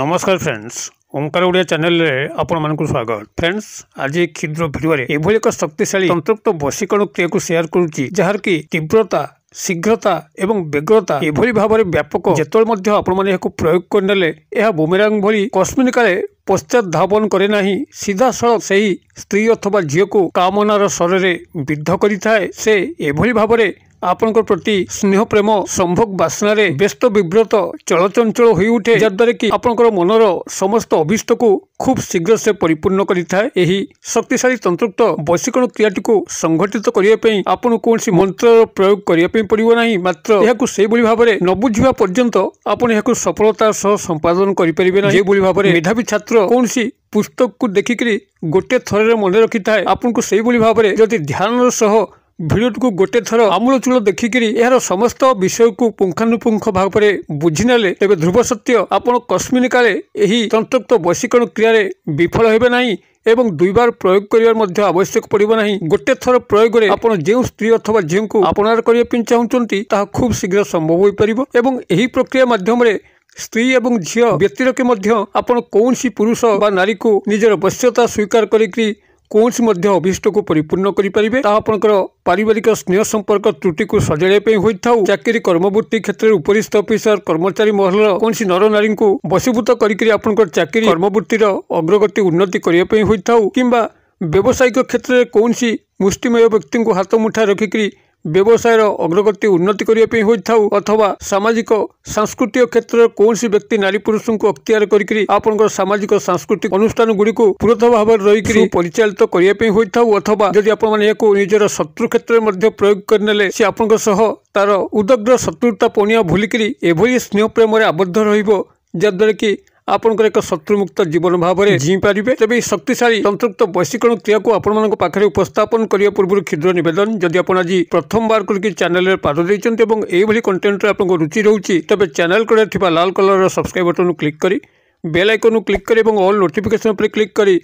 नमस्कार फ्रेंड्स, ओंकार ओडिया चैनल रे आपण मानकु स्वागत। फ्रेंड्स, आज एक क्षुद्र वीडियो रे एभली एक शक्तिशाली तंत्रोक्त वशीकरण क्रिया को शेयर करूची, जहार की तीव्रता, शीघ्रता एवं बेग्रता एभली भाव में व्यापक। जेतोल मध्य आपण माने याको प्रयोग करनेले यह बुमेरांग भली कस्मिनिकाले पश्चात धावन करे नाही, सीधा सड़क सही स्त्री अथवा झील को कामनार स्वरे विद्ध करिथाए। से एभली भाव में आपनकर प्रति स्नेह प्रेम संभोग बासना रे व्यस्त विव्रत चलचंचल होई उठे, जद्वारा कि आपनकर मनर समस्त अभिष्ट को खूब शीघ्र से परिपूर्ण करिथाए। एही शक्तिशाली तंत्रोक्त वशीकरण क्रियाटी को संगठित करिया पई आपन कोनसी मंत्र प्रयोग करिया पई पड़िबो नाही, मात्र एहाकु सेई बोली भाबरे न बुझिबा पर्यंत आपन एहाकु सफलता सह संपादन करि परिबे नाही। जे बोली भाबरे मेधावी छात्र कोनसी पुस्तक को देखिकरी गोटे थरे मन रखि थाए, आपनको सेई बोली भाबरे जदि ध्यान सह भिडियो को गोटे थर आमूलचूल देखिकी यार समस्त विषय को पुंखानुपुंख भाव में बुझीने तेज ध्रुव सत्य आपन कस्मिनिकाले यही तंत्रोक्त वशीकरण क्रिया विफल हेबे नाही एवं दुई बार प्रयोग करिवार आवश्यक पड़िबो नाही। गोटे थर प्रयोग रे आपण जे स्त्री अथवा झील को आपनार करिया पिन चाहुचंती ताहा खूब शीघ्र संभव होई परिबो एवं एही प्रक्रिया माध्यम रे स्त्री एवं झील व्यक्तिरके मध्य आपण कोनसी पुरुष बा नारी को निजर वश्यता स्वीकार करिकरी कौनसी मध्य अभिष्ट को परिपूर्ण करें। आपंकर पारिवारिक स्नेह संपर्क त्रुटि को सजाइया होता, चाकरी कर्मवृत्ति क्षेत्र में उपरिस्थ अफिसर कर्मचारी महल कौन नर नारी को वशीभूत कर चाकरी कर्मवृत्तिर अग्रगति उन्नति करने होता, किंबा व्यावसायिक क्षेत्र में कौन मुष्टिमय व्यक्ति को हाथ मुठा रखिक व्यवसायर अग्रगति उन्नति करने होता, अथवा सामाजिक सांस्कृतिक क्षेत्र में कौन व्यक्ति नारी पुरुष को अख्तियार करके आपंकर सामाजिक सांस्कृतिक अनुष्ठान गुड़ी को पुरत भाव रही परिचालित करने होता, अथवा जदि आपको निजर शत्रु क्षेत्र में प्रयोग करने से आपन सह तार उदग्र शत्रुता पणिया भूलिक एभली स्नेह प्रेम आबद्ध रहिबो, जद्वारा कि आपनकर एक शत्रुमुक्त जीवन भाव में जी पारे। तेज शक्तिशाली तंत्रोक्त वशीकरण क्रिया को आपण पाखे उपस्थापन करने पूर्व क्षुद्र नवेदन, जदि आप आज प्रथम बार करके चैनल पाद देते कंटेंट आपको रुचि रोचे, तेज चैनल कड़े लाल कलर सब्सक्राइब बटन क्लिक कर बेल आइकन क्लिक कर ऑल नोटिफिकेशन पर क्लिक कर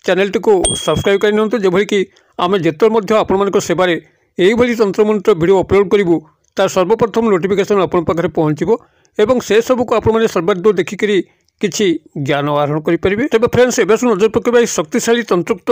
चैनल टी सब्सक्राइब कर जेभली कि आम जिते आपण सेवार यही तंत्रमंत्र वीडियो अपलोड करूँ तार सर्वप्रथम नोटिफिकेशन आपण पाखे पहुँचो एवं से सब को आप सर्वाधिक देखिकी किछि ज्ञान आहरण करें। तेज फ्रेंड्स, एवं नजर पकड़ शक्तिशाली तंत्रोक्त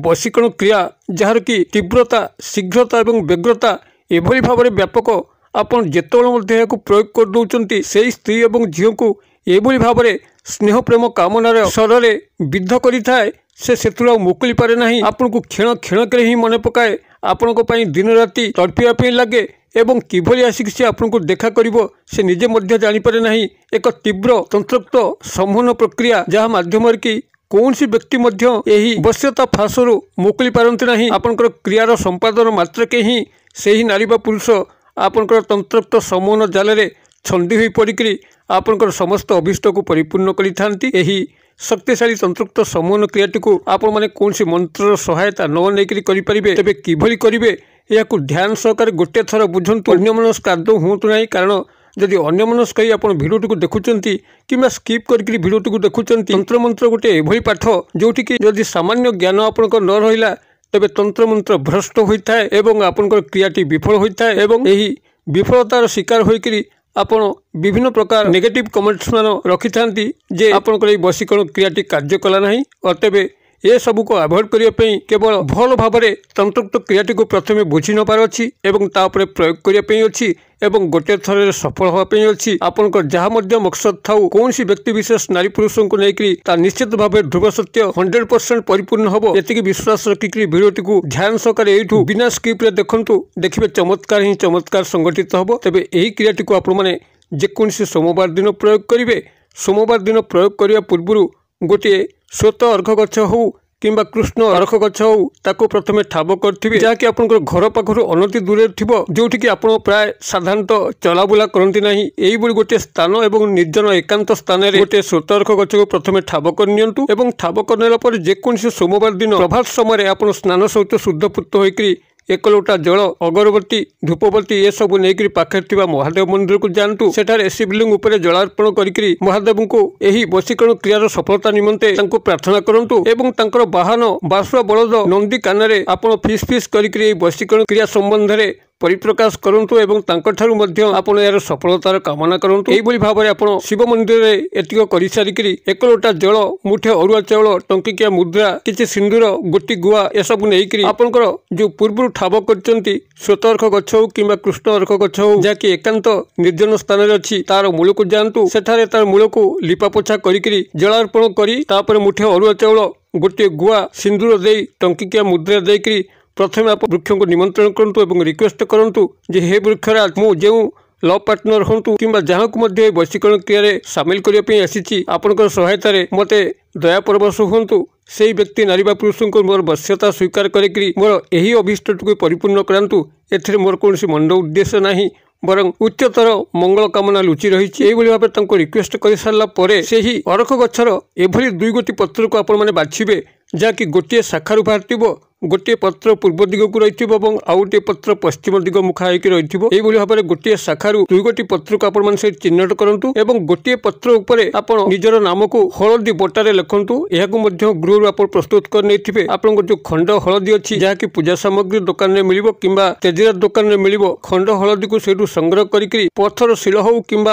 वशीकरण क्रिया जार की तीव्रता, शीघ्रता और बेग्रता एभली भाव में व्यापक। आपन जेतबेले को प्रयोग कर दौरान से स्त्री और झील को एभली भाव में स्नेह प्रेम कामनार स्वरे विद्ध करिथाए, से मुकुली पारे नाही। आपन को क्षण क्षणक ही मन पकाए, आपण दिन राति तड़पिया लगे एवं किभली आसिक से आपन को देखा करिवो से निजे मध्य जानी पारे नाही। एक तीव्र तंत्रोक्त संवहन प्रक्रिया जहाँ माध्यम कि कौन व्यक्ति मध्य यही वश्यता फांसरू मुकुली पारती नहीं। आपनकर क्रियार संपादन मात्र के ही से नारी बा पुरुष आपनकर तंत्रोक्त संवहन जाल रे छंदी हुई पड़िकी आपनकर समस्त अभिष्ट को परिपूर्ण करिथांती। यही शक्तिशाली तंत्रोक्त संवहन क्रियाटी को आपण माने कौन मंत्र सहायता न नहीं करें, तेज किभली करेंगे या ध्यान सहकार गोटे थर बुझंतु, अन्यमनस्क आदौ हूँ ना। कारण जदि अन्यमनस्क ही आप भिडियोटी को देखुंत कि स्किप करके भिडियोटी को देखुंत, तंत्र मंत्र गोटे एभली पाठ जोटि कि जदि सामान्य ज्ञान आपनकर न रहिला तेबे तंत्र मंत्र भ्रष्ट होता है एवं आपनकर क्रियाटी विफल होता है एवं यही विफलतार शिकार होकर आपण विभिन्न प्रकार नेगेटिव कमेंट्स मान रखि थांती जे आपनकर वशीकरण क्रियाटी कार्य कला नहीं। अतएव ये सब को अवॉइड करने केवल भल भाव में तंत्रोक्त क्रियाटी को प्रथम बुझी न पार अच्छी एवं तापर प्रयोग करने अच्छी एवं गोटे थर सफल होगापी अच्छी। आपनकर जहाँ मकसद थाउ कौन व्यक्ति विशेष नारी पुरुष को लेकर निश्चित भाव ध्रुव सत्य 100% परिपूर्ण हम ये विश्वास रखिक भिडियोटी को ध्यान सहकार यू बिना स्किप देखु देखिए चमत्कार ही चमत्कार संगठित हम। तेज यही क्रियाटी को आपने जेकोसी सोमवार दिन प्रयोग करेंगे। सोमवार दिन प्रयोग करने पूर्व गोटे श्वेत अर्घ गछ हो किंबा कृष्ण अर्घ गछ हो ताको प्रथमे ठाब करेंगे, जहाँकि आपंकर घर पाखर अनति दूर थो जोटि कि आप प्राय साधारणतः चलाबुला करती ना। यही गोटे स्थान एवं निर्जन एकांत स्थान में गोटे श्वेत अर्घ गछ को प्रथमे ठाब कर ठाब कर जेकोसी सोमवार दिन प्रभात समय आप स्नान सहित शुद्धपूत होकर एक लोटा जल अगरबत्ती धूपबत्ती ये सब नहीं पाखे महादेव मंदिर को जातु, सेठारे शिवलिंग उपरे जलार्पण करी महादेव को यही वशीकरण क्रियार सफलता निमंते प्रार्थना करंतु एवं तांकर वाहन बासुआ बलद नंदी कान आप फिस फिस करी वशीकरण क्रिया संबंध में परिप्रकाश करंतु एवं तांकठारु मध्य आपण यार सफलतार कामना करंतु। एइभली भाबरे आपण शिव मंदिर रे एतिक करि सारिकरी 1 लोटा जल मुठे अरुआ चाउल टंकिकिया मुद्रा किछि सिंदूर गोटी गुआ ए सब नेइकरी आपनकर जो पूर्व ठाब करचंती श्वेतअर्क गछ हो किंबा कृष्ण अर्क गछ हो जाकि एकांत निर्जन स्थान रे अछि तार मूल को जानतु सेठारे तार मूल को लिपापोछा करिकरी जलार्पण करी तापर मुठे अरुआ चाउल गोटे गुआ सिंदूर दे टंकिकिया मुद्रा देकरी प्रथम आप वृक्ष को निमंत्रण करंतु एवं रिक्वेस्ट करंतु जे हे वृक्षराज मु जेउ लव पार्टनर हंतु किंबा जहाँ को मध्य वशीकरण क्रिया सामिल करने आसी आपंकर सहायता मते दया परवश हूँ से व्यक्ति नारी पुरुष को मोर वश्यता स्वीकार करी मोर यही अभिष्ट को परिपूर्ण करातु एथिरे मोर कौन मंद उद्देश्य नहीं बरं उच्चतर मंगल कामना लुचि रही भाव रिक्वेस्ट कर सारापर से ही अरख गछर एभली 2 गोटी पत्र को आपण मैंने बाछिबे जहाँकि गोटे शाखार बाहर गोटे पत्र पूर्व दिग को रही आउ गोटे पत्र पश्चिम दिग मुखा होकर रही भाव में गोटे शाखार 2 गोटी पत्र को आपण से चिन्हट करूँ और गोटे पत्र उपरे आपण निजर नाम को हलदी बटारे लिखु यह गृह आप प्रस्तुत कर नहीं आपन जो खंड हलदी अच्छी जहाँकि पूजा सामग्री दुकान में मिल कि तेजरात दुकान में मिल खंड हलदी को सेठू संग्रह करी पत्थर शिल हो कि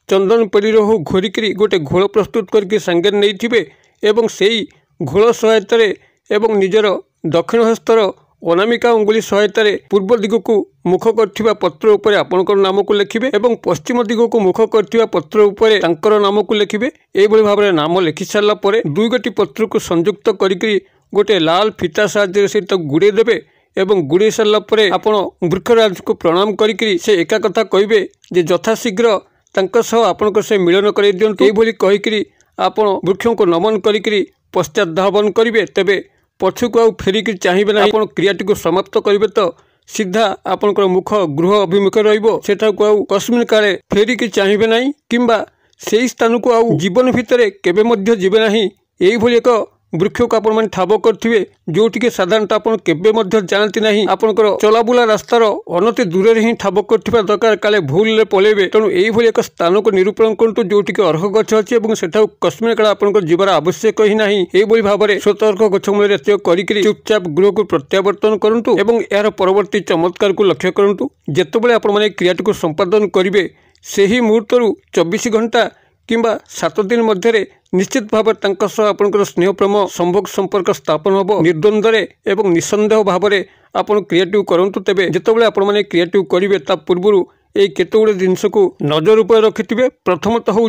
चंदन पेड़ी हो घोरिकी गोटे घोल प्रस्तुत करके सांगे नहीं एवं से घोल सहायता एवं निजर दक्षिण हस्तर अनामिका अंगुली सहायता पूर्व दिग को मुख कर पत्र उपरे आपनकर नाम को लिखिबे एवं पश्चिम दिग को मुख कर पत्र उपरे तांकर नाम को लिखिबे एभली भाव में नाम लिखि सारा पर 2 गोटी पत्र को संयुक्त करी गोटे लाल फिता साहाय्य से गुड़े देबे एवं गुड़े सारा पर आपण वृक्षराज को प्रणाम करी से एका कथा कहिबे जे यथाशीघ्र तांका सह आपनक से मिलन कर दियंतु एभली कहिकरी आपण वृक्ष को नमन करी पश्चात धावन करिवे तेबे पछुक आउ फेरिकी चाहिए ना आप क्रियाटी को समाप्त करेंगे तो सीधा आपनकर मुख गृह अभिमुखे रहा को आउ कस्मिन काले फेरिकी चाहिए ना किंबा से स्थान को आउ जीवन भितर केबे मध्य जीवे ना यही एक वृक्ष को आपण मैंने ठाब करेंगे जोटि साधारणतः आप जानती ना आपंकर चलाबुला रास्तार अनति दूर ही ठाब कर दरकार काले भूल पलैबे तेणु यही एक स्थान को निरूपण करूँ जोटि अर्घ गछ अच्छी और कस्मिन काल आप जीवार आवश्यक ही ना यही भाव में श्वेतअर्क गछ मूल करी चुपचाप गृह को प्रत्यावर्तन करूँ और यार परवर्ती चमत्कार को लक्ष्य करूँ जितेबाला आपने क्रियाटी को संपादन करेंगे से ही मुहूर्त 24 घंटा किंबा 7 दिन मध्य निश्चित भाव आपंकर स्नेह प्रेम संभोग संपर्क स्थापन हम निर्द्वंद्व एवं निसंदेह भाव में आप क्रिएटिव करूँ तेज जितेबाला आपने क्रिएटिव करेंगे ता पूर्व ये केते गुड़े जिनस को नजर उपर रखिथे प्रथमतः हूँ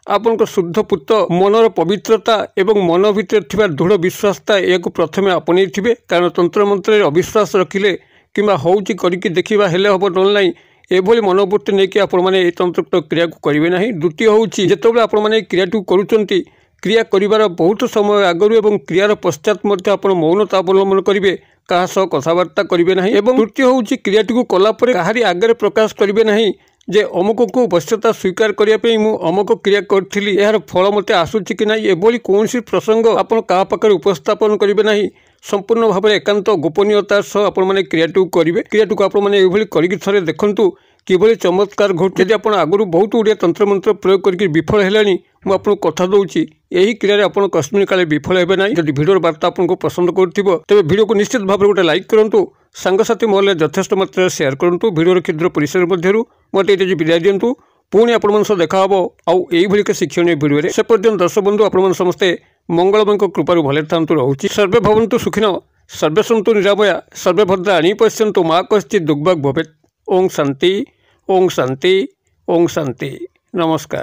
आपन शुद्ध पुत मनर पवित्रता एवं मन भीतर दृढ़ विश्वासता यह प्रथम आपणे कारण तंत्र मंत्र अविश्वास रखिले कि हूँ करके देखा हेले हम ना एभली मनोवृत्ति नहीं आपने तंत्र क्रिया को करेंगे ना। द्वितीय हूँ जितेबाला आपने क्रियाटी करुँच क्रिया करिवार बहुत समय आगु एवं क्रियार पश्चात आप मौनता अवलंबन करेंगे क्या सह कथबार्ता करेंगे ना। तृतीय हूँ क्रियाटी को कलापर कहारी आगे प्रकाश करेंगे ना जे अमुक को वश्यता स्वीकार करने मु अमुक क्रिया करी यार फल मत आसूची कि ना एभली कौन प्रसंग आप पाखे उपस्थापन करेंगे ना संपूर्ण भाव में एकांत गोपनीयता सह आपने क्रियाटी करेंगे क्रियाटी को आपने कर देखूँ किभली चमत्कार घटू यदि आप आगुरी बहुत गुड़िया तंत्र मंत्र प्रयोग करके विफल है मुझे कथा दूसरी यही क्रिया आप कस्मिन काले विफल हे ना। जब भिडियो वार्ता आपको पसंद करुव तेज भिडियो को निश्चित भाव में गोटे लाइक करूँ सांगसाथी महल यथेष्ट मात्रा शेयर करूँ भिडियो क्षुद्र परिसर मध्य मत ये विदाय दिंतु पुणी आप देखा आउ एक शिक्षणीय भिडियो से पर्यटन दर्शक बंधु आप समस्ते मंगलमय कृपार भले था रोचे सर्वे भवन्तु सुखिन सर्वे सन्तु निरामया सर्वे भद्राणि पश्यन्तु मा कश्चित् दुर्भाग् भवेत्। ओं शांति ओं शांति ओं शांति। नमस्कार।